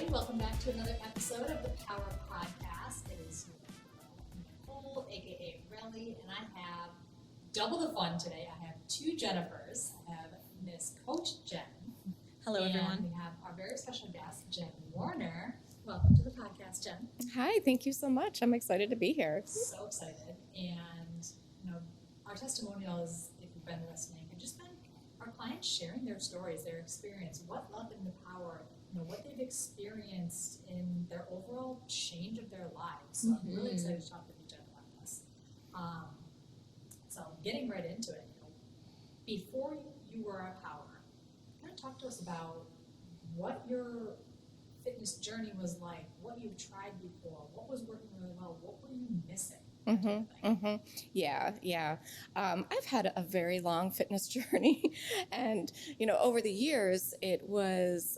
Welcome back to another episode of the Power Podcast. It is Nicole, aka Relly, and I have double the fun today. I have two Jennifers. I have Miss Coach Jen. Hello, everyone. We have our very special guest, Jen Warner. Welcome to the podcast, Jen. Hi, thank you so much. I'm excited to be here. So excited. And our testimonial is, if you've been listening, have just been our clients sharing their stories, their experience, what led them to power. What they've experienced in their overall change of their lives. So I'm really excited to talk with you, Jen, about this. So getting right into it, before you were at Power, kind of talk to us about what your fitness journey was like, what you've tried before, what was working really well, what were you missing? Yeah. I've had a very long fitness journey, and over the years, it was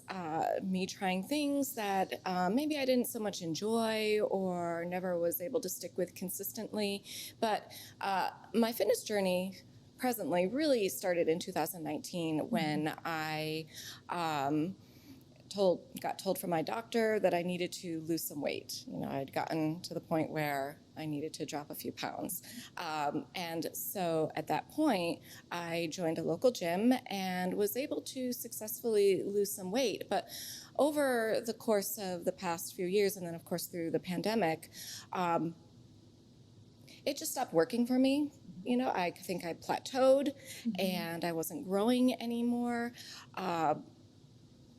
me trying things that maybe I didn't so much enjoy or never was able to stick with consistently. But my fitness journey presently really started in 2019 when I got told from my doctor that I needed to lose some weight. I'd gotten to the point where I needed to drop a few pounds. And so at that point, I joined a local gym and was able to successfully lose some weight. But over the course of the past few years, and then of course through the pandemic, it just stopped working for me. I think I plateaued and I wasn't growing anymore.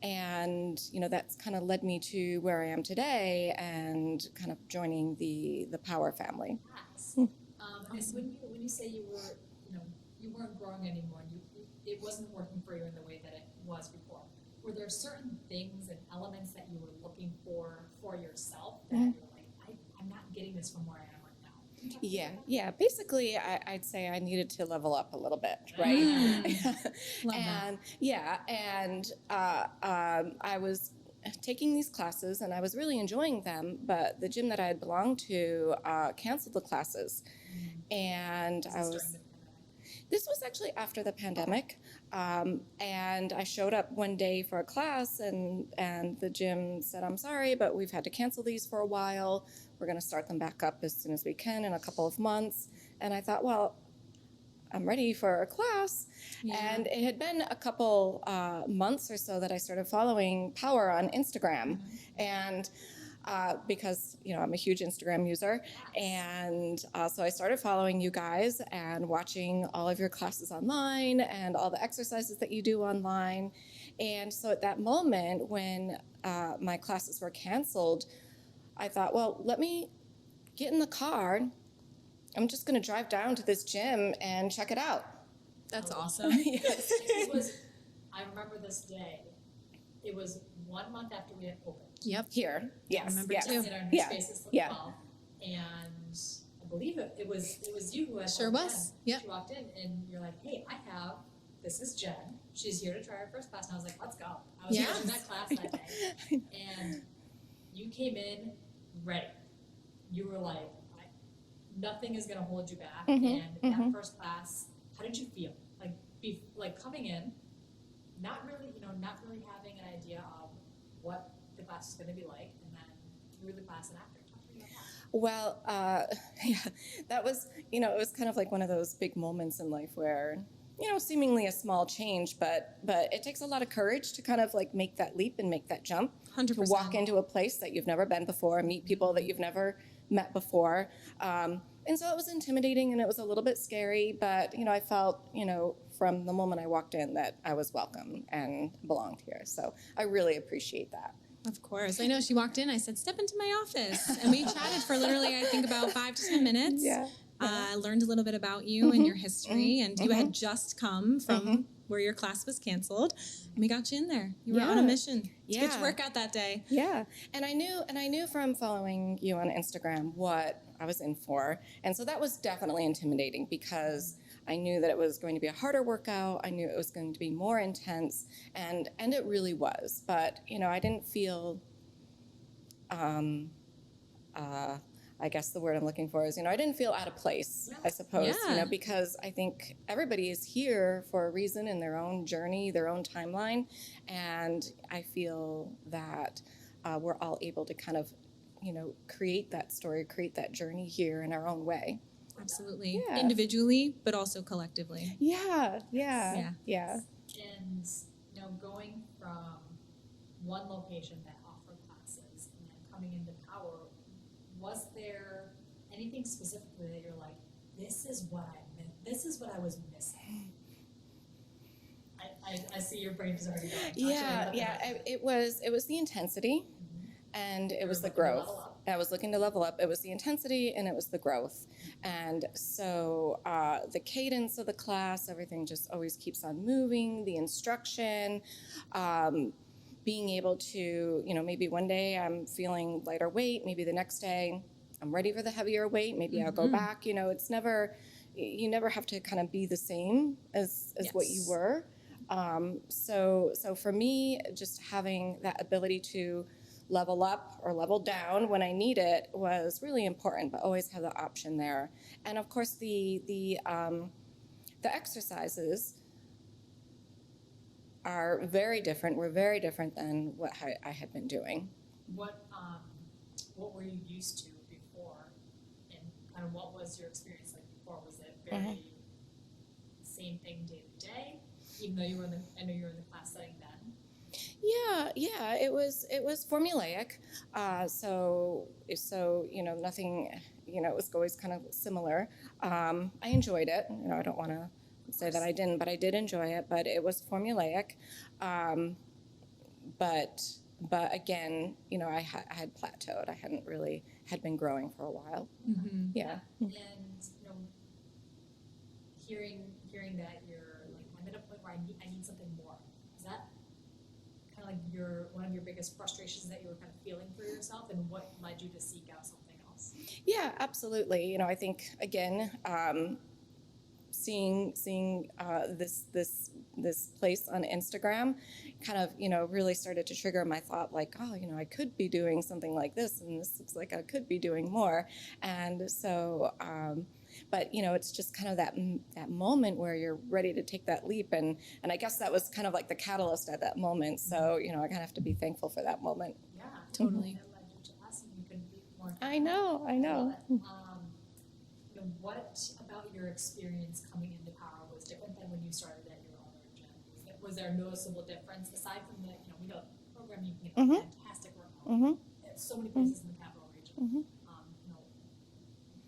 And that's kind of led me to where I am today and kind of joining the Power family. Yes. And when you say you were, you weren't growing anymore, it wasn't working for you in the way that it was before. Were there certain things and elements that you were looking for yourself that you're like, I'm not getting this from where I am right now? Yeah. Basically, I'd say I needed to level up a little bit, right? I was taking these classes and I was really enjoying them, but the gym that I had belonged to canceled the classes, and This was actually after the pandemic, and I showed up one day for a class, and the gym said, "I'm sorry, but we've had to cancel these for a while. We're going to start them back up as soon as we can in a couple of months." And I thought, well, I'm ready for a class. Yeah. And it had been a couple months or so that I started following Power on Instagram. And because, I'm a huge Instagram user. And so I started following you guys and watching all of your classes online and all the exercises that you do online. And so at that moment when my classes were canceled, I thought, well, let me get in the car. I'm just going to drive down to this gym and check it out. That's awesome. Yes. I remember this day. It was 1 month after we had opened. Yep. Here. Yes. I remember too. In our new spaces for the fall. And I believe it was you who had sure was. Yep. She walked in and you're like, "Hey, this is Jen. She's here to try her first class." And I was like, "Let's go." I was in that class that day. And you came in ready. You were like, nothing is going to hold you back. And that first class, how did you feel? Like coming in, not really having an idea of what the class is going to be like, and then through the class and after. Talk to me about that. Well, that was, it was kind of like one of those big moments in life where, seemingly a small change, but it takes a lot of courage to kind of like make that leap and make that jump. 100%. To walk into a place that you've never been before, meet people that you've never met before. And so it was intimidating and it was a little bit scary, but, I felt, from the moment I walked in that I was welcome and belonged here. So I really appreciate that. Of course. I know she walked in, I said, "Step into my office." And we chatted for literally, I think, about 5 to 10 minutes. I learned a little bit about you and your history, and you had just come from where your class was canceled, and we got you in there. You were on a mission to get your workout that day. Yeah, and I knew from following you on Instagram what I was in for, and so that was definitely intimidating because I knew that it was going to be a harder workout. I knew it was going to be more intense, and it really was. But I didn't feel. I guess the word I'm looking for is, I didn't feel out of place, I suppose, Yeah. because I think everybody is here for a reason in their own journey, their own timeline. And I feel that we're all able to kind of, create that story, create that journey here in our own way. Absolutely. Yeah. Individually, but also collectively. Yeah. And going from one location that offered classes and then coming into Power, was there anything specifically that you're like, this is what I was missing? I see your brain is already going. It was the intensity, and it was the growth. I was looking to level up. It was the intensity and it was the growth. And so the cadence of the class, everything just always keeps on moving, the instruction, being able to, maybe one day I'm feeling lighter weight, maybe the next day I'm ready for the heavier weight, maybe I'll go back. It's never, you never have to kind of be the same as what you were. So for me, just having that ability to level up or level down when I need it was really important, but always have the option there. And of course, the exercises are very different. Were very different than what I had been doing. What were you used to before, and kind of what was your experience like before? Was it very same thing day to day, even though I know you were in the class setting then? Yeah, it was formulaic. So nothing. It was always kind of similar. I enjoyed it. I don't want to say that I didn't, but I did enjoy it. But it was formulaic. But again, I had plateaued. I hadn't really had been growing for a while. Mm-hmm. Yeah. And hearing that you're like, I'm at a point where I need something more. Is that kind of like one of your biggest frustrations that you were kind of feeling for yourself, and what led you to seek out something else? Yeah, absolutely. I think again, seeing this place on Instagram, kind of really started to trigger my thought, like, oh, I could be doing something like this, and this looks like I could be doing more. And so, but it's just kind of that moment where you're ready to take that leap, and I guess that was kind of like the catalyst at that moment. So I kind of have to be thankful for that moment. Yeah, totally. That led you to us, and you couldn't be more. I know. What about your experience coming into Power was different than when you started at your other gym? Was there a noticeable difference aside from the program? You can get fantastic workout at so many places in the capital region.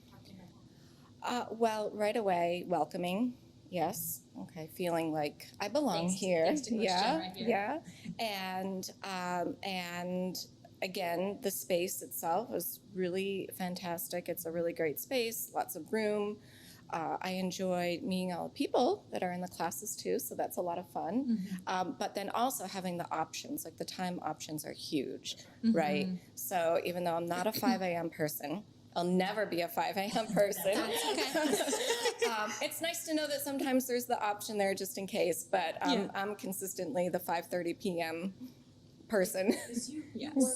Talk to me about that. Well, right away, welcoming. Yes. Okay. Feeling like I belong here. Thanks to Coach Jen right here. Yeah. And again, the space itself was really fantastic. It's a really great space, lots of room. I enjoyed meeting all the people that are in the classes too, so that's a lot of fun. But then also having the options, like the time options are huge, right? So even though I'm not a 5 a.m. person, I'll never be a 5 a.m. person. It's nice to know that sometimes there's the option there just in case, but I'm consistently the 5:30 p.m. person. Because you work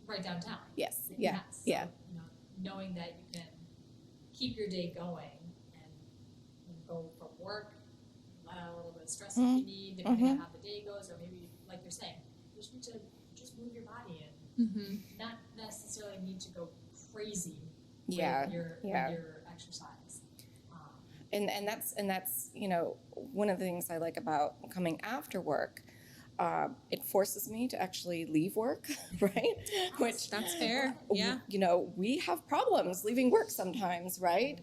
right downtown. Yes. So, Yeah. knowing that you can keep your day going and go from work, let out a little bit of stress if you need, depending on how the day goes, or maybe, like you're saying, you just need to just move your body and not necessarily need to go crazy with your exercise. And that's one of the things I like about coming after work. It forces me to actually leave work, right? Which That's fair. Yeah. We have problems leaving work sometimes, right?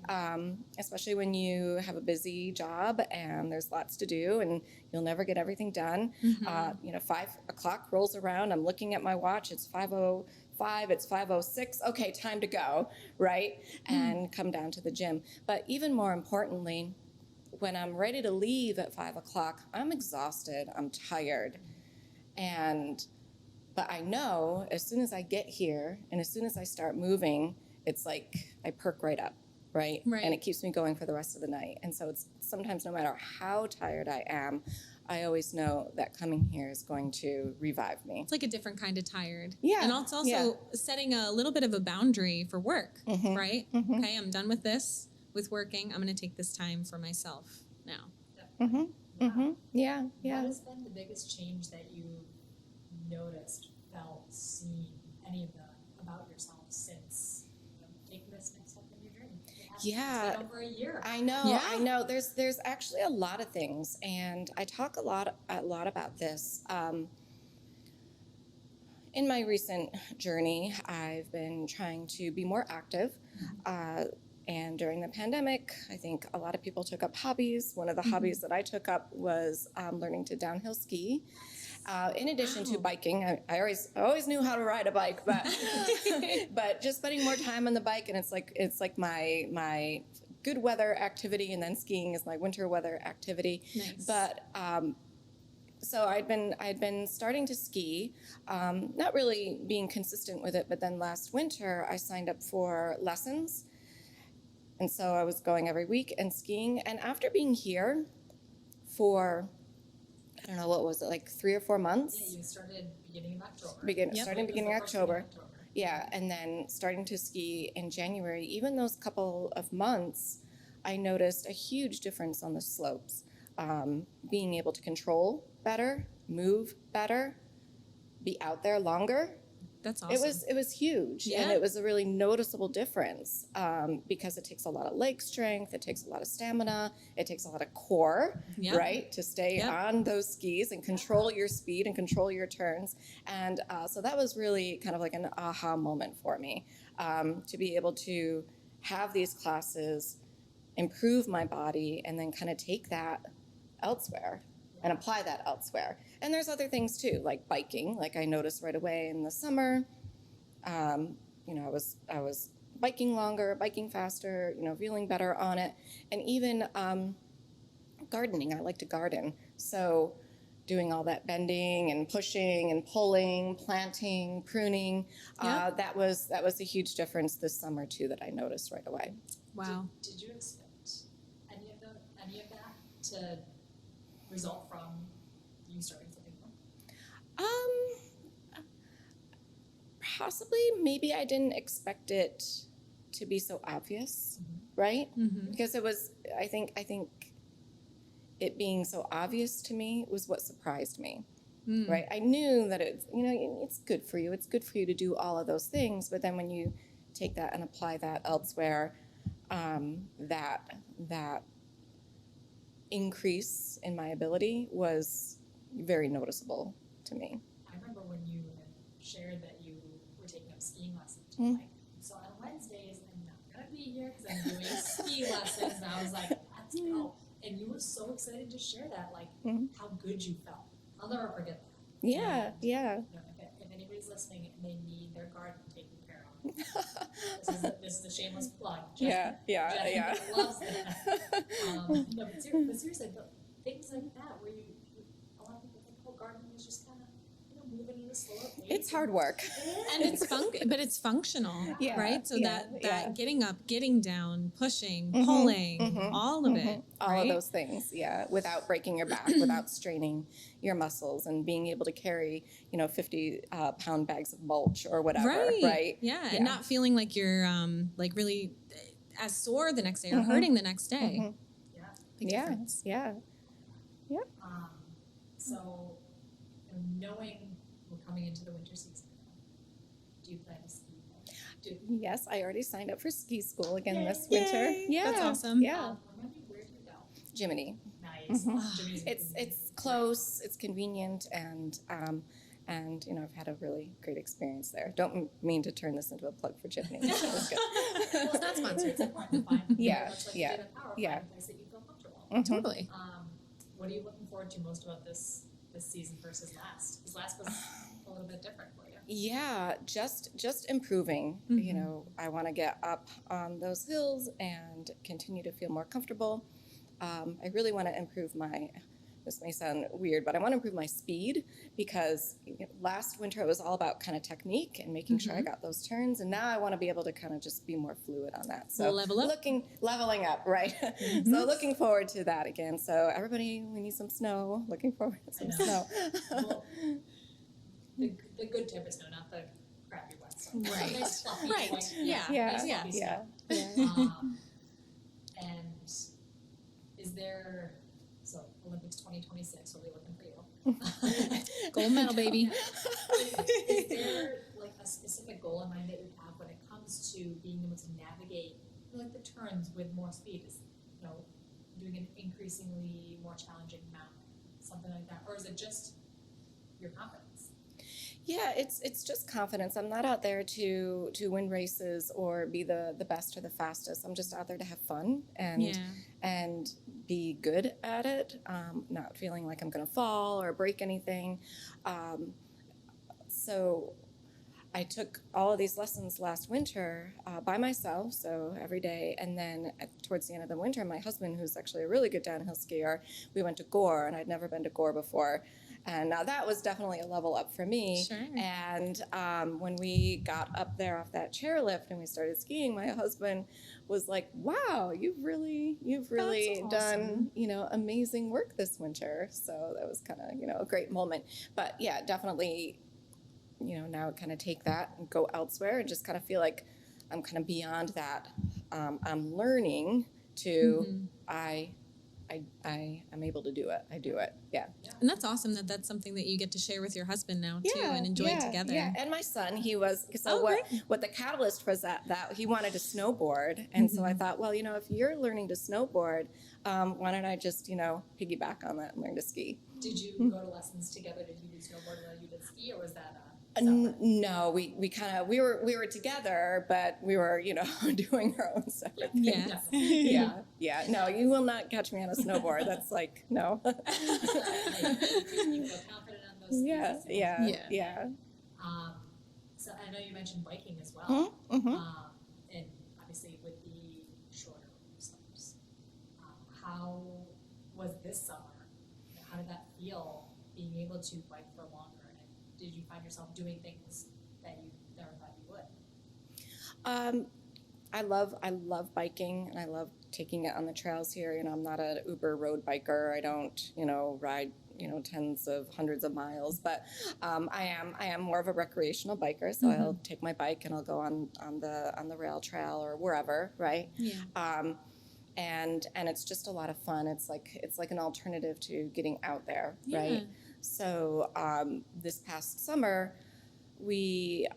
Especially when you have a busy job and there's lots to do and you'll never get everything done. 5 o'clock rolls around. I'm looking at my watch. It's 5:05. It's 5:06. Okay, time to go, right? And come down to the gym. But even more importantly, when I'm ready to leave at 5 o'clock, I'm exhausted, I'm tired. But I know as soon as I get here and as soon as I start moving, it's like I perk right up, right? Right. And it keeps me going for the rest of the night. And so it's sometimes no matter how tired I am, I always know that coming here is going to revive me. It's like a different kind of tired. Yeah, And it's also yeah. setting a little bit of a boundary for work, Mhm, right? mhm. Okay, I'm done with this, with working. I'm going to take this time for myself now. Mm-hmm. Mm-hmm. Yeah, yeah. What has been the biggest change that you noticed, felt, seen, any of that about yourself since taking this next step in your journey? Yeah. It's been over a year. I know, Yeah. I know. There's actually a lot of things, and I talk a lot about this. In my recent journey, I've been trying to be more active. And during the pandemic, I think a lot of people took up hobbies. One of the hobbies that I took up was learning to downhill ski. In addition to Wow. biking, I always knew how to ride a bike, but but just spending more time on the bike, and it's like my good weather activity, and then skiing is my winter weather activity. Nice. But so I'd been starting to ski, not really being consistent with it. But then last winter, I signed up for lessons. And so I was going every week and skiing. And after being here for, I don't know, what was it, like 3 or 4 months? Yeah, you started beginning of October. Yep. Starting It was beginning the of first week in October. Yeah, and then starting to ski in January. Even those couple of months, I noticed a huge difference on the slopes. Being able to control better, move better, be out there longer. That's awesome. It was huge, and Yeah. it was a really noticeable difference because it takes a lot of leg strength, it takes a lot of stamina, it takes a lot of core, Yep. right, to stay Yep. on those skis and control your speed and control your turns. And so that was really kind of like an aha moment for me, to be able to have these classes, improve my body, and then kind of take that elsewhere and apply that elsewhere. And there's other things too, like biking. Like I noticed right away in the summer, I was biking longer, biking faster, feeling better on it. And even gardening. I like to garden. So doing all that bending and pushing and pulling, planting, pruning, Yeah. that was a huge difference this summer too that I noticed right away. Wow. Did you expect any of that to result from you starting something new? Possibly, maybe I didn't expect it to be so obvious, right? Mm-hmm. Because it was, I think it being so obvious to me was what surprised me, right? I knew that it's good for you. It's good for you to do all of those things, but then when you take that and apply that elsewhere, that increase in my ability was very noticeable to me. I remember when you had shared that you were taking up skiing lessons. Mm. Like, so on Wednesdays, I'm not gonna be here because I'm doing ski lessons. And I was like, let's go. And you were so excited to share that, like how good you felt. I'll never forget that. Yeah, yeah. If anybody's listening and they need their garden taken care of, this is a shameless plug. Jen loves that. No, but seriously, but things like that where a lot of people think, oh, gardening is just kind of moving at a slower pace. It's hard work. And but it's functional, Yeah, right? So yeah, that getting up, getting down, pushing, Mhm, pulling, mhm, all of it, all right? of those things, yeah, without breaking your back, without straining your muscles, and being able to carry 50-pound bags of mulch or whatever, right? Yeah, and not feeling like you're like really as sore the next day or hurting the next day. Mhm. Yeah. Big Yeah, difference. yeah. So knowing we're coming into the winter season, do you plan to ski? Yes, I already signed up for ski school again this Yay. winter. Yeah, That's awesome. Yeah, Remind me, where do you go? Jiminy. Nice. Mhm. Jimmy's It's close, it's convenient, and I've had a really great experience there. Don't mean to turn this into a plug for Jiminy. It was good. Well, it's not sponsored. It's important to find Yeah, much like yeah, you did at Power, yeah. find a place that you feel comfortable. Mhm. Totally. What are you looking forward to most about this season versus last? Because last was a little bit different for you. Yeah, just improving. Mhm. I want to get up on those hills and continue to feel more comfortable. I really want to improve my, this may sound weird, but I want to improve my speed because last winter it was all about kind of technique and making sure I got those turns. And now I want to be able to kind of just be more fluid on that. So Level up. leveling up, right? So looking forward to that again. So everybody, we need some snow. Looking forward to some snow. Well, the good type of snow, not the crappy wet snow. Right. Nice fluffy Right. white- Yeah. nice Yeah. fluffy Yeah. snow. And is there, so Olympics 2026, we'll be looking for you. Gold medal, baby. Is there like a specific goal in mind that you have when it comes to being able to navigate like the turns with more speed? Is doing an increasingly more challenging mount, something like that, or is it just your confidence? Yeah, it's just confidence. I'm not out there to win races or be the best or the fastest. I'm just out there to have fun and be good at it. Not feeling like I'm going to fall or break anything. So I took all of these lessons last winter by myself, so every day. And then towards the end of the winter, my husband, who's actually a really good downhill skier, we went to Gore, and I'd never been to Gore before. And now that was definitely a level up for me. Sure. And when we got up there off that chairlift and we started skiing, my husband was like, "Wow, you've really That's done amazing work this winter." So that was kind of a great moment. But yeah, definitely. Now kind of take that and go elsewhere and just kind of feel like I'm kind of beyond that. I'm learning to, I'm able to do it. I do it. Yeah. And that's awesome that that's something that you get to share with your husband now too and enjoy together. Yeah, and my son, he was, great. what the catalyst was that he wanted to snowboard. And so I thought, well, if you're learning to snowboard, why don't I just, piggyback on that and learn to ski? Did you go to lessons together? Did you do snowboard while you did ski, or was that separate? No, we kind of we were together, but we were doing our own separate things. Yes. Yeah. No, you will not catch me on a snowboard. That's like no. You feel confident on those Yeah. Yeah. So I know you mentioned biking as well. Mm-hmm. And obviously with the shorter summers. How was this summer? How did that feel, being able to bike for longer? And did you find yourself doing things that you never thought you would? I love biking, and I love taking it on the trails here. I'm not an Uber road biker. I don't ride tens of hundreds of miles, but I am more of a recreational biker. So I'll take my bike and I'll go on the rail trail or wherever, right? Yeah. And it's just a lot of fun. It's like an alternative to getting out there, right? So this past summer, we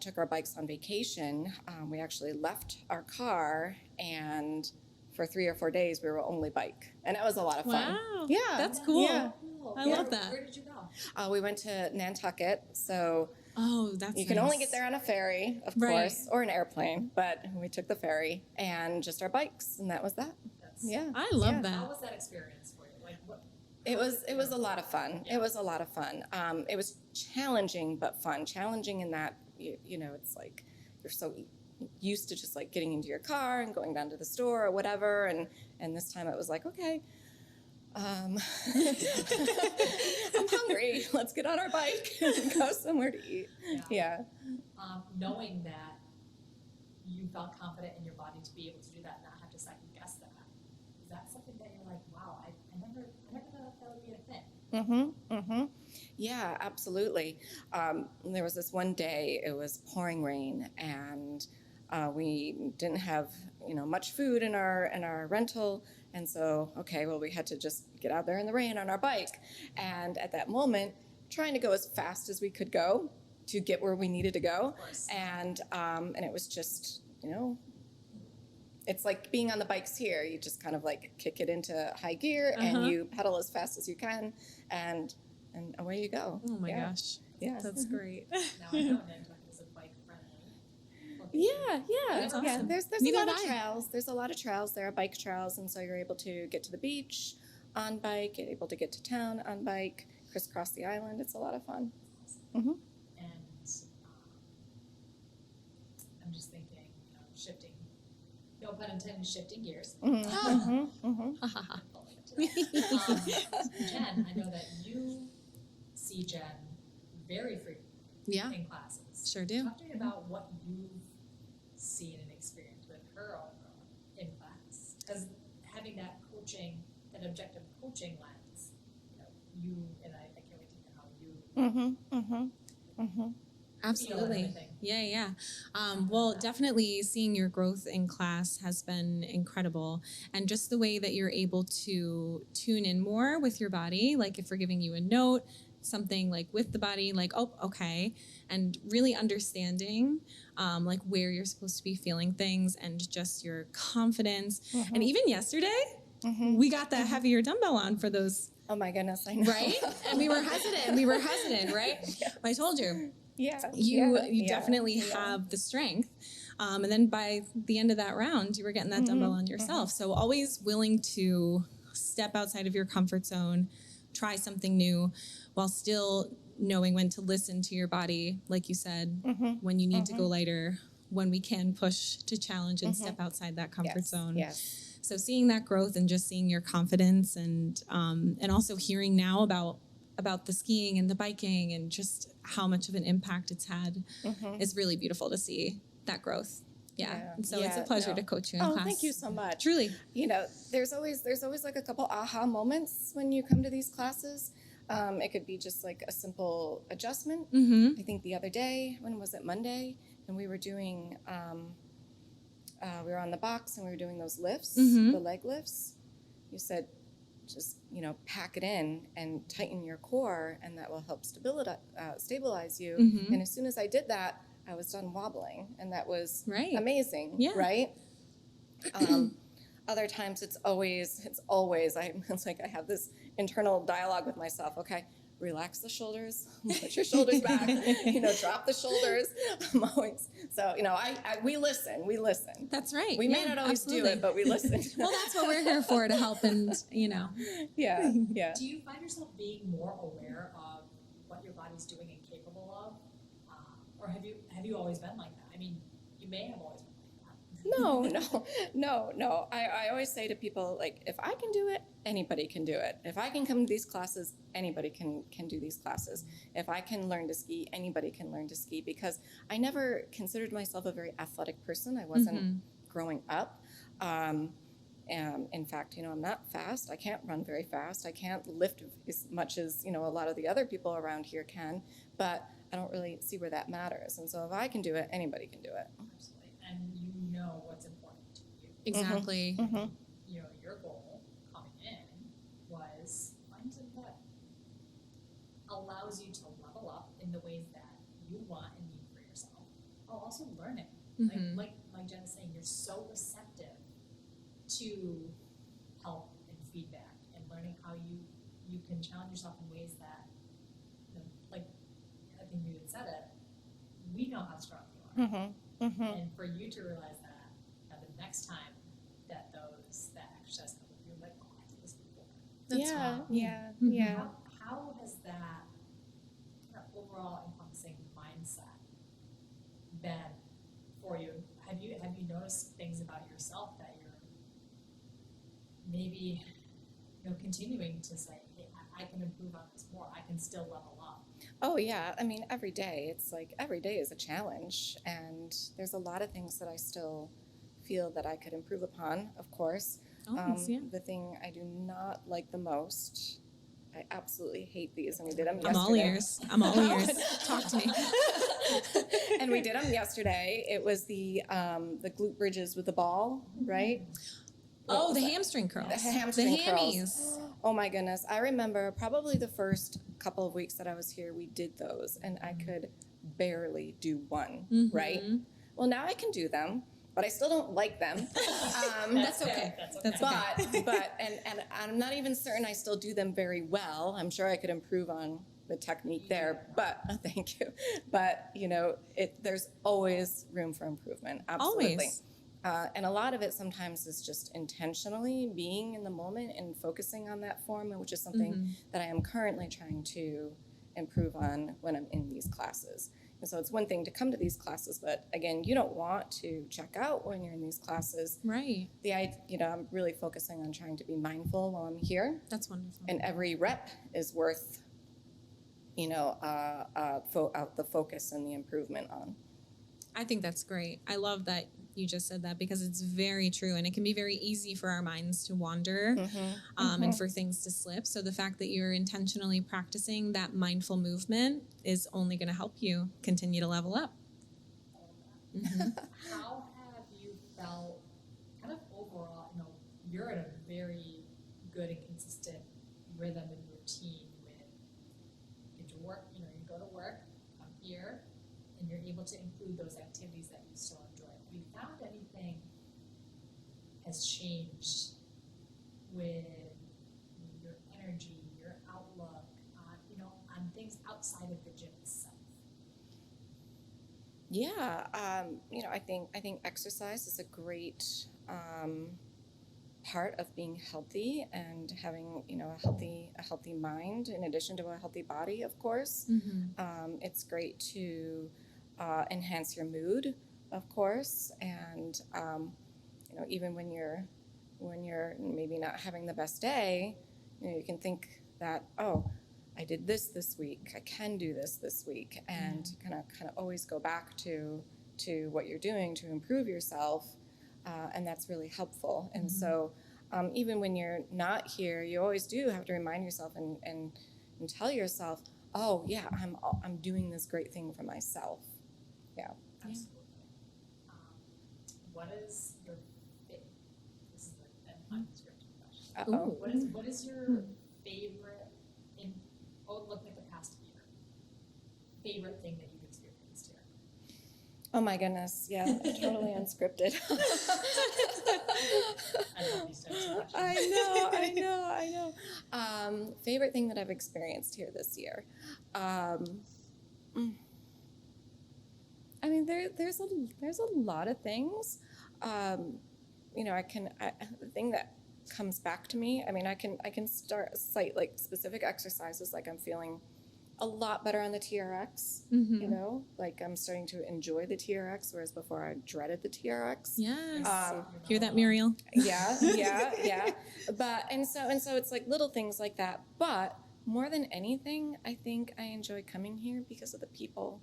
took our bikes on vacation. We actually left our car, and for 3 or 4 days, we were only bike, and it was a lot of fun. Wow. Yeah, That's cool. Yeah. Cool. I love that. Where did you go? We went to Nantucket, so Oh, that's you can only get there on a ferry, of Right. course, or an airplane. But we took the ferry and just our bikes, and that was that. Yeah. I love Yeah. that. How was that experience for you? Like what? It was a lot of fun. Yeah. It was a lot of fun. It was challenging but fun. Challenging in that it's like you're so used to just like getting into your car and going down to the store or whatever, and this time it was like, okay, I'm hungry. Let's get on our bike and go somewhere to eat. Yeah. Knowing that you felt confident in your body to be able to do that and not have to second guess that, is that something that you're like, wow, I never thought that would be a thing? Yeah, absolutely. There was this one day, it was pouring rain, and we didn't have much food in our rental, and so we had to just get out there in the rain on our bike. And at that moment, trying to go as fast as we could go to get where we needed to go, and it was just it's like being on the bikes here. You just kind of like kick it into high gear and you pedal as fast as you can, and away you go. Oh my gosh. Yeah. That's great. Now I know Nantucket is a bike friendly. Yeah. That's Yeah. awesome. There's Neither a lot of have I. trails. There's a lot of trails. There are bike trails, and so you're able to get to the beach on bike, you're able to get to town on bike, crisscross the island. It's a lot of fun. And I'm just thinking, shifting no pun intended, shifting gears. Mm-hmm. Mm-hmm. Ha, ha, ha. Jen, I know that you see Jen very frequently Yeah, in classes. sure do. Talk to me about what you've seen and experienced with her overall in class. Because having that coaching, that objective coaching lens, you and I can't wait to hear how you Mm-hmm. Mm-hmm. Mm-hmm. Absolutely. everything. Yeah. Well, definitely seeing your growth in class has been incredible. And just the way that you're able to tune in more with your body, like if we're giving you a note, something like with the body, like, oh, okay. And really understanding like where you're supposed to be feeling things and just your confidence. Mm-hmm. And even yesterday, Mm-hmm. we got that heavier dumbbell on for those, Oh my goodness, I know. right? And we were hesitant, right? Yeah. I told you. Yeah. You yeah, definitely yeah. have the strength. And then by the end of that round, you were getting that dumbbell on yourself. So always willing to step outside of your comfort zone, try something new, while still knowing when to listen to your body, like you said, when you need to go lighter, when we can push to challenge and step outside that comfort zone. Yes. So seeing that growth and just seeing your confidence and also hearing now about the skiing and the biking and just how much of an impact it's had is really beautiful to see that growth. Yeah. And so it's a pleasure to coach you in class. Thank you so much. Truly. There's always like a couple aha moments when you come to these classes. It could be just like a simple adjustment. I think the other day, when was it, Monday, and we were doing, we were on the box and we were doing those lifts, the leg lifts. You said, just pack it in and tighten your core, and that will help stabilize you. And as soon as I did that, I was done wobbling, and that was amazing. Yeah. Right. Other times it's like I have this internal dialogue with myself. Okay, relax the shoulders, put your shoulders back, drop the shoulders. I'm always, so, we listen. That's right. We may not always do it, but we listen. Well, that's what we're here for, to help and, Yeah. Do you find yourself being more aware of what your body's doing and capable of? Or have you always been like that? I mean, you may have always been like that. No. I always say to people, like, if I can do it, anybody can do it. If I can come to these classes, anybody can do these classes. If I can learn to ski, anybody can learn to ski, because I never considered myself a very athletic person. I wasn't growing up. In fact, I'm not fast. I can't run very fast. I can't lift as much as, a lot of the other people around here can, but I don't really see where that matters. And so if I can do it, anybody can do it. Absolutely. And you know what's important to you. Exactly. Your goal coming in was find something that allows you to level up in the ways that you want and need for yourself, while also learning. Like Jen is saying, you're so receptive to help and feedback and learning how you can challenge yourself in ways that, like I think you had said it, we know how strong you are. And for you to realize that the next time that exercise comes up, you're like, oh, I did this before. Yeah. How has that kind of overall encompassing mindset been for you? Have you noticed things about yourself that you're maybe continuing to say, hey, I can improve on this more. I can still level up. Oh yeah, I mean, every day. It's like every day is a challenge, and there's a lot of things that I still feel that I could improve upon, of course. The thing I do not like the most, I absolutely hate these, and we did them yesterday. I'm all ears. Talk to me. And we did them yesterday. It was the glute bridges with the ball, right? Oh, the hamstring curls. The hamstring hammies. curls. Oh my goodness. I remember probably the first couple of weeks that I was here, we did those, and I could barely do one, right? Well, now I can do them, but I still don't like them. That's okay. But I'm not even certain I still do them very well. I'm sure I could improve on the technique there, but thank you. But there's always room for improvement. Absolutely. Always. And a lot of it sometimes is just intentionally being in the moment and focusing on that form, which is something that I am currently trying to improve on when I'm in these classes. so it's one thing to come to these classes, but again, you don't want to check out when you're in these classes. Right. I'm really focusing on trying to be mindful while I'm here, That's wonderful. and every rep is worth, the focus and the improvement on. I think that's great. I love that you just said that because it's very true, and it can be very easy for our minds to wander and for things to slip. So the fact that you're intentionally practicing that mindful movement is only going to help you continue to level up. How have you felt kind of overall, you're in a very good and consistent rhythm and routine with you get to work, you go to work, come here, and you're able to include those activities that you still enjoy. Have you found anything has changed with your energy, your outlook, on things outside of the gym itself? Yeah, I think exercise is a great part of being healthy and having a healthy mind in addition to a healthy body, of course. It's great to enhance your mood, of course, and even when you're maybe not having the best day, you can think that, oh, I did this week, I can do this week, and kind of always go back to what you're doing to improve yourself, and that's really helpful. And so even when you're not here, you always do have to remind yourself and tell yourself, oh yeah, I'm doing this great thing for myself. Yeah. Absolutely. What is your this is an unscripted question. Uh-oh. What is your favorite looking at the past year? Favorite thing that you've experienced here? Oh my goodness, yeah, totally unscripted. I love these types of questions. I know. Favorite thing that I've experienced here this year. I mean, there's a lot of things. The thing that comes back to me. I mean, I can cite like specific exercises. Like I'm feeling a lot better on the TRX. Like I'm starting to enjoy the TRX, whereas before I dreaded the TRX. Yes. Hear that, Muriel? Yeah. But and so it's like little things like that. But more than anything, I think I enjoy coming here because of the people.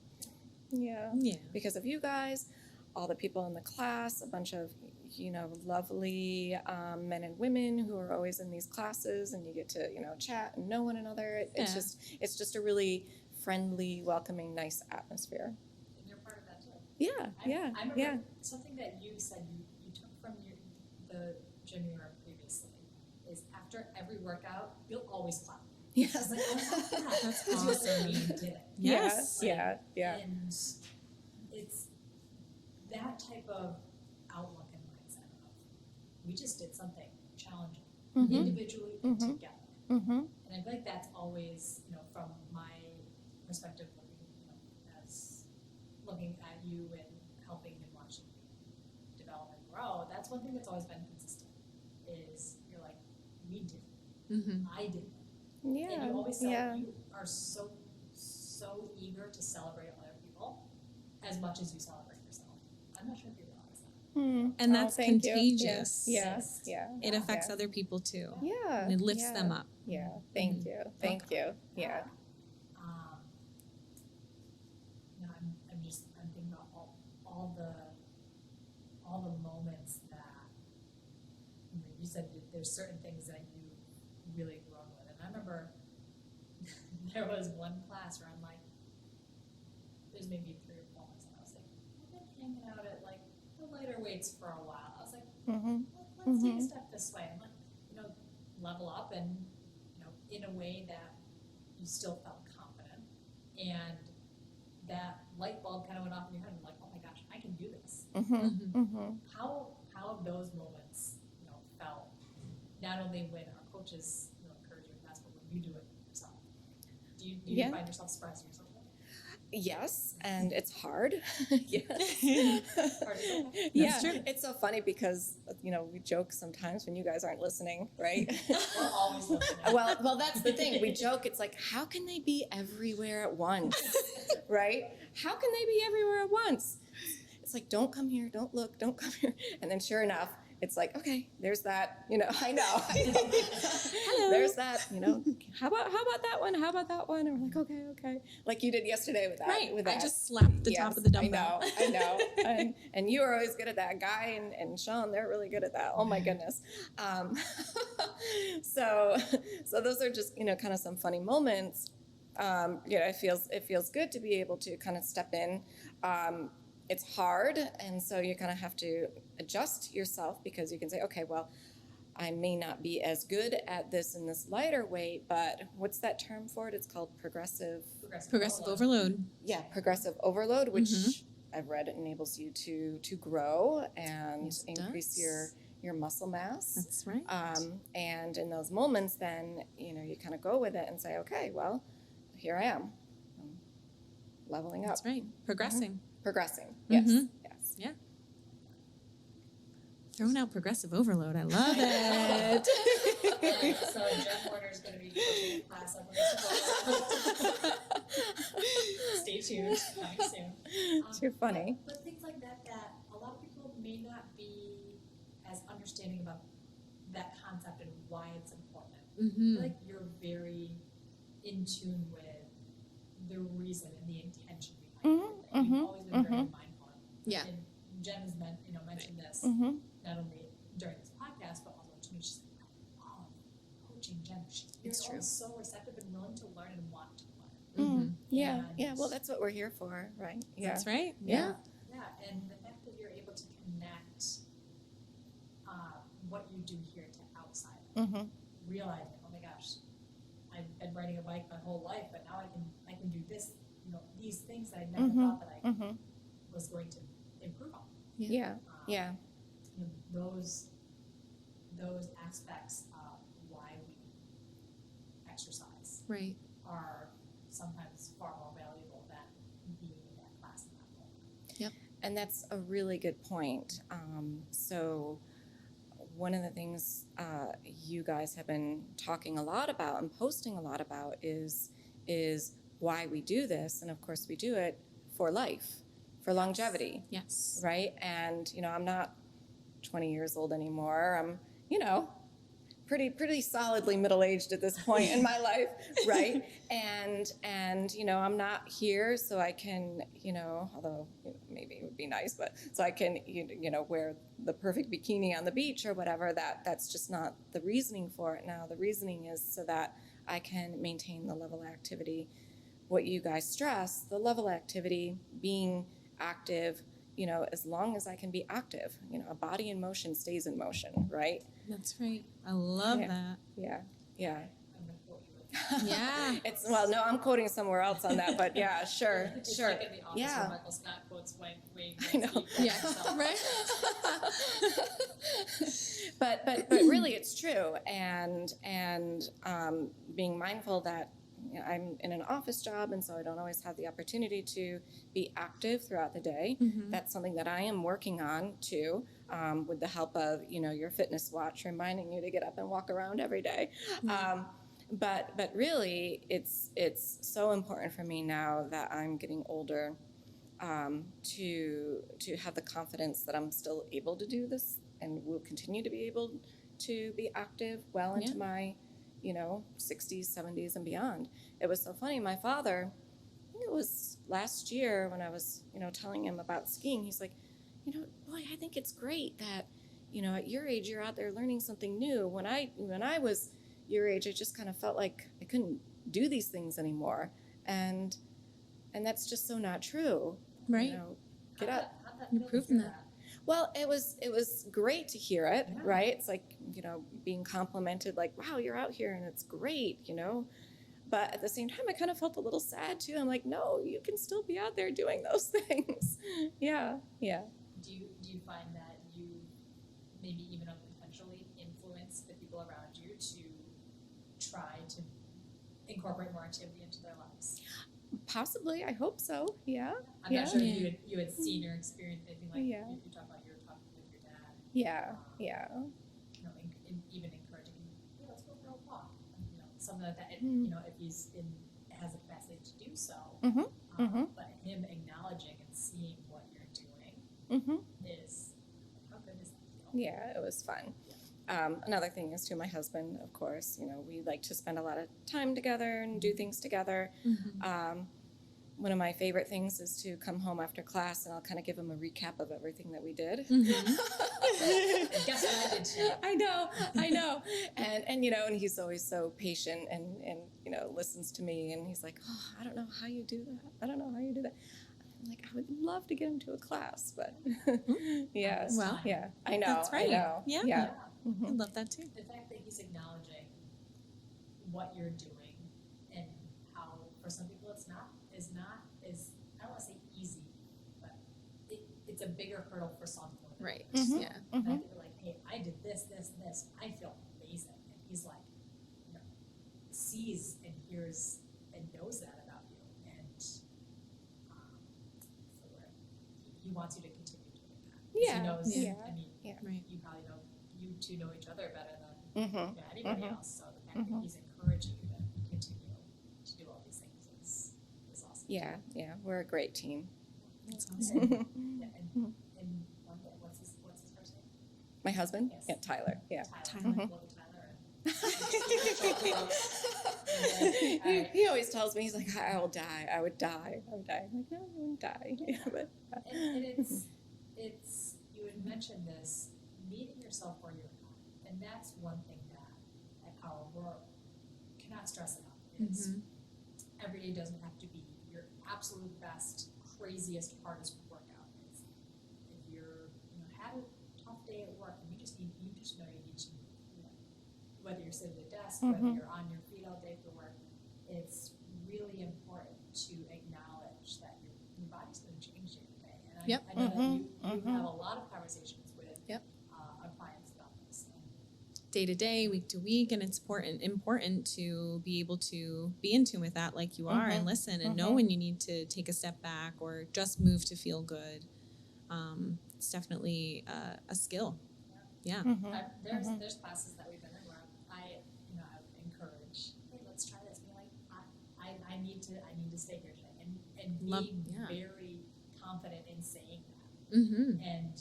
Yeah. Because of you guys, all the people in the class, a bunch of lovely men and women who are always in these classes, and you get to chat and know one another. It's just a really friendly, welcoming, nice atmosphere. And you're part of that too. Yeah. I remember something that you said you took from the gym you were in previously is after every workout you'll always clap. Yes. I was like, oh, That's awesome. You did it. Yes. Yeah. And it's that type of outlook and mindset of we just did something challenging individually and together. And I feel like that's always, from my perspective, looking at you and helping and watching you develop and grow. That's one thing that's always been consistent. Is you're like, we did it. I did it. Yeah. And you always you are so eager to celebrate other people as much as you celebrate yourself. I'm not sure if you realize that. And that's contagious. Yes. It affects other people too. Yeah. And it lifts them up. Yeah. Thank you. Yeah. I'm thinking about all the moments that you said there's certain things that you really grown with, and I remember there was one class where I'm like, there's maybe 3 or 4 months, and I was like, I've been hanging out at like the lighter weights for a while. I was like, let's take a step this way and level up and in a way that you still felt confident, and that light bulb kind of went off in your head and like, oh my gosh, I can do this. How have those moments felt, not only when our coaches encourage you and that's, but when you do it yourself? Do you find yourself surprising yourself? Yes, and it's hard. Yes. Hard to go. Yeah, true. it's so funny because, we joke sometimes when you guys aren't listening, right? We're always listening. Well, that's the thing. We joke. It's like, how can they be everywhere at once, right? How can they be everywhere at once? It's like, don't come here, don't look, don't come here. And then sure enough, it's like, okay, there's that, I know. Hello. There's that, how about that one? How about that one? And we're like, okay. Like you did yesterday with that. Right. With I that. just slapped the top of the dumbbell. I know. And you are always good at that. Guy and Sean, they're really good at that. Oh my goodness. So those are just, kind of some funny moments. It feels good to be able to kind of step in. It's hard, and so you kind of have to adjust yourself because you can say, okay, well, I may not be as good at this in this lighter weight, but what's that term for it? It's called progressive Overload. Yeah, progressive overload, which I've read enables you to grow and Yes, it increase does. your muscle mass. That's right. And in those moments, then you kind of go with it and say, okay, well, here I am, I'm leveling up, That's right. Progressing. progressing. Yes, Mhm. yes. Yeah. Throwing out progressive overload. I love it. So Jen Warner is going to be coaching a class on progressive. Stay tuned, coming soon. Too funny. But things like that a lot of people may not be as understanding about that concept and why it's important. I Mm-hmm. feel like you're very in tune with the reason and the intention behind it. Like, you've always been very mindful. Yeah. And Jen has mentioned this Mm-hmm. not only during this podcast, but also to me. She's like, oh, coaching Jen. You're It's true. always so receptive and willing to learn and want to learn. Mm-hmm. Yeah, And- yeah. Well, that's what we're here for, right? Yeah. That's right. Yeah. Yeah, and the fact that you're able to connect what you do here to outside, Mm-hmm. realizing, oh my gosh, I've been riding a bike my whole life, but now I can do this, these things that I never thought that I Mm-hmm. was going to improve on. Yeah. Yeah. Those aspects of why we exercise Right. are sometimes far more valuable than being in that class in that moment. And that's a really good point. So one of the things you guys have been talking a lot about and posting a lot about is why we do this. And of course we do it for life, for longevity, Yes. right? And, I'm not 20 years old anymore. I'm, pretty solidly middle-aged at this point in my life, right? And I'm not here so I can, although maybe it would be nice, but so I can, wear the perfect bikini on the beach or whatever. That's just not the reasoning for it now. The reasoning is so that I can maintain the level of activity. What you guys stress, the level of activity, being active, as long as I can be active. A body in motion stays in motion, right? That's right. I love Yeah. that. Yeah. I'm going to quote you with Yeah. No, I'm quoting somewhere else on that, but yeah, sure, It's sure. like in The Office Yeah. where Michael Scott quotes Wayne I know. Gretzky. Yeah. Right. But really, it's true, and being mindful that I'm in an office job, and so I don't always have the opportunity to be active throughout the day. Mhm. That's something that I am working on too, with the help of your fitness watch reminding you to get up and walk around every day. But really, it's so important for me now that I'm getting older, to have the confidence that I'm still able to do this and will continue to be able to be active well into Yeah. my 60s, 70s, and beyond. It was so funny. My father, I think it was last year when I was telling him about skiing, he's like, boy, I think it's great that at your age you're out there learning something new. When I was your age, I just kind of felt like I couldn't do these things anymore, and that's just so not true. Right. Get up. How'd that You're feel to proving hear that. Well, it was great to hear it, Yeah. right? It's like, being complimented, like, wow, you're out here and it's great, But at the same time, I kind of felt a little sad too. I'm like, no, you can still be out there doing those things. Yeah. Do you find that you maybe even unintentionally influence the people around you to try to incorporate more activity into their lives? Possibly, I hope so. Yeah. I'm Yeah. not sure Yeah. if you had seen or experienced anything like Yeah. you talk about you were talking with your dad. Yeah. Yeah. You know, even encouraging him, yeah, let's go for a walk. You know, something like that. Mm. You know, if he's has the capacity to do so. Mm-hmm. But him acknowledging and seeing what you're doing Mm-hmm. is how good does that feel? Yeah, it was fun. Another thing is too, my husband, of course, you know, we like to spend a lot of time together and do things together. One of my favorite things is to come home after class and I'll kind of give him a recap of everything that we did. And guess what I did too? I know. And you know, and he's always so patient and you know, listens to me and he's like, oh, I don't know how you do that. I don't know how you do that. I'm like, I would love to get him to a class, but yeah. Well, yeah, I know. that's right. I know. Yeah. Yeah. I love that too. The fact that he's acknowledging what you're doing and how for some people is not I don't want to say easy, but it's a bigger hurdle for some people. than Right. others. Yeah. The fact that you're like, hey, I did this, I feel amazing, and he's like, you know, sees and hears and knows that about you, and what's the word? He wants you to continue doing that. 'Cause Yeah. He knows. Yeah. I mean, Right. you probably know you two know each other better than Mm-hmm. anybody else. So the fact that he's encouraging you to continue to do all these things is awesome. Yeah, yeah, we're a great team. That's Yeah, awesome. and one day, what's his first name? My husband? Yes. Yeah, Tyler. Yeah. Tyler. Tyler. Love Tyler. He always tells me, he's like, I will die. I would die. I'm like, no, you wouldn't die. Yeah, but, And it's you had mentioned this, meeting yourself where you're at, and that's one thing that at Power Work cannot stress enough is every day doesn't have to be your absolute best, craziest, hardest workout. It's if you're had a tough day at work and you just know you need to whether you're sitting at a desk, whether you're on your feet all day for work, it's really important to acknowledge that your body's going to change day to day. And Yep. I know that you have a lot of conversations with Yep. our clients about this. Day to day, week to week, and it's important to be able to be in tune with that like you are and listen and know when you need to take a step back or just move to feel good. It's definitely a skill. Yeah. There's classes that we've been in where I encourage, hey, let's try this. Be like, I need to stay here today, and being very confident in saying that. Mm-hmm. And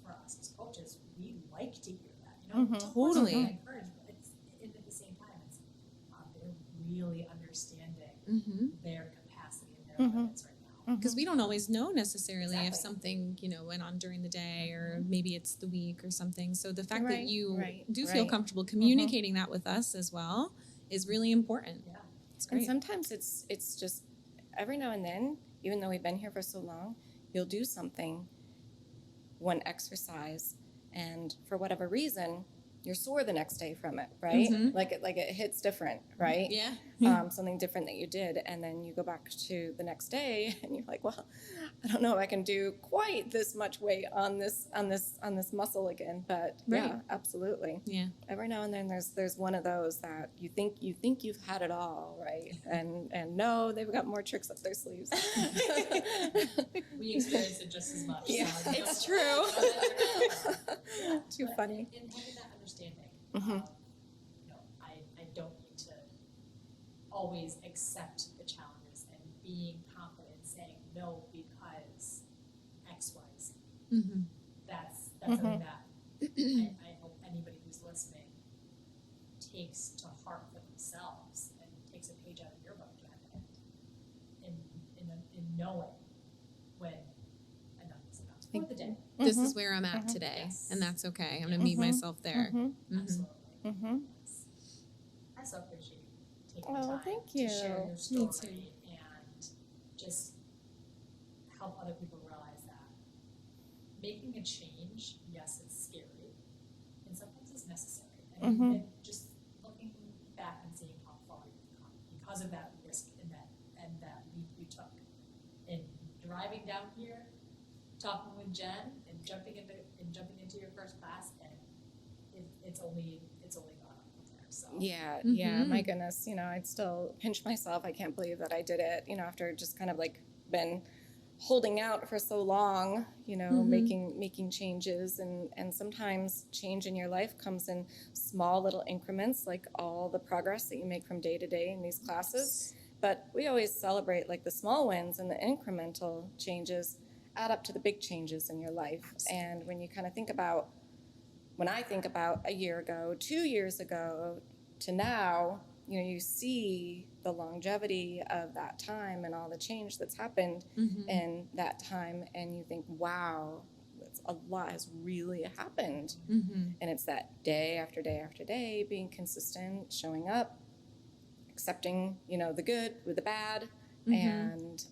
for us as coaches, we like to hear that. Totally. Encourage, but it's at the same time, it's they're really understanding their capacity and their limits right now. Because we don't always know necessarily if Exactly. something went on during the day or maybe it's the week or something. So the fact that Right, you right, do feel right. comfortable communicating that with us as well is really important. Yeah. It's And great. sometimes it's just every now and then, even though we've been here for so long, you'll do something, one exercise, and for whatever reason, you're sore the next day from it, right? Like it hits different, right? Yeah. Something different that you did, and then you go back to the next day, and you're like, well, I don't know if I can do quite this much weight on this muscle again, but yeah, Right. absolutely. Yeah. Every now and then, there's one of those that you think you've had it all, right? And no, they've got more tricks up their sleeves. We experience it just as much. Yeah, so it's true. Too funny. And having that understanding, I don't need to always accept the challenges and being confident saying no because X, Y, Z. That's something that I hope anybody who's listening takes to heart for themselves and takes a page out of your book, Jen, and in knowing when enough is enough for the day. This is where I'm at today, Yes. and that's okay. I'm going to meet myself there. Absolutely. Mm-hmm. Yes. I so appreciate you taking Oh, the time thank to you. share your Me story and just help other people realize that making a change, yes, it's scary, and sometimes it's necessary. And just looking back and seeing how far you've come because of that risk and that leap you took. And driving down here, talking with Jen, and jumping into your first class, and it's only gone up from there. So Yeah, Mm-hmm. yeah, my goodness, I'd still pinch myself. I can't believe that I did it, after just kind of like been holding out for so long, making changes, and sometimes change in your life comes in small little increments, like all the progress that you make from day to day in these classes. But we always celebrate like the small wins, and the incremental changes add up to the big changes in your life. And when you kind of when I think about a year ago, 2 years ago to now, you see the longevity of that time and all the change that's happened in that time, and you think, wow, a lot has really happened. And it's that day after day after day, being consistent, showing up, accepting, the good with the bad, and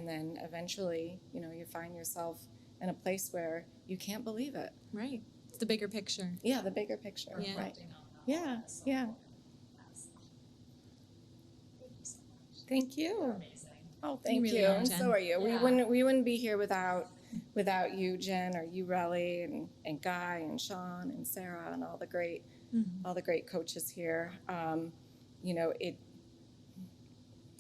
then eventually, you find yourself in a place where you can't believe it. Right. It's the bigger picture. Yeah, the bigger picture. Yeah. Right. reflecting on that. Yeah, That's so yeah. important. That's- Thank you so much. Thank You're you. amazing. Oh, thank really you. are, And Jen. so are you. Yeah. We wouldn't be here without you, Jen, or you, Relly, and Guy, and Sean, and Sarah, and all the great coaches here. It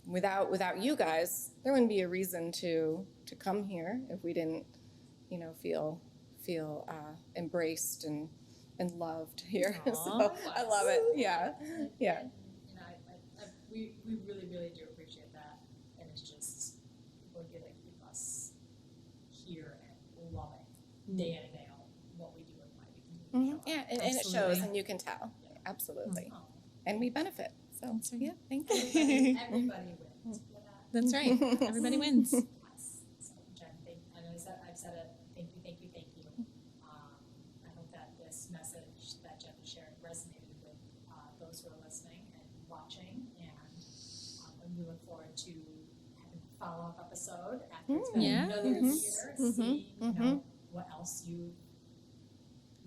without you guys, there wouldn't be a reason to come here if we didn't, feel embraced and loved here. Aw. So I love it. Yeah, yeah. And, we really, really do appreciate that. And it's just, people get to keep us here and loving day in and day out what we do and why we continue to show up. Yeah, and it shows, Absolutely. and you can tell. Yeah. Absolutely. Oh, And we benefit. So, That's right. yeah, thank you. everybody wins. Yeah. That's right. Everybody wins. Yes. So, Jen, I know I've said it. Thank you, thank you, thank you. I hope that this message that Jen has shared resonated with those who are listening and watching, and we look forward to having a follow-up episode after it's been Yeah. another year, see what else you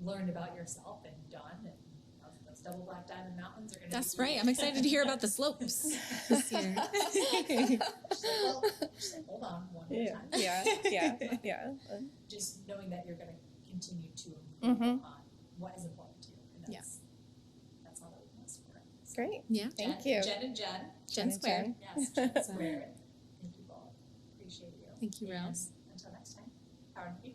learned about yourself and done, and those double black diamond mountains are going to. That's right. I'm excited to hear about the slopes this year. Hold on, one Yeah, time. yeah. Just knowing that you're going to continue to improve on what is important to you, and that's all that we can ask for. So, Great. Yeah. Thank Jen, you. Jen and Jen. Jen squared. Yes, Jen squared. Thank you both. Appreciate you. Thank you, And Rose. until next time, power and keep.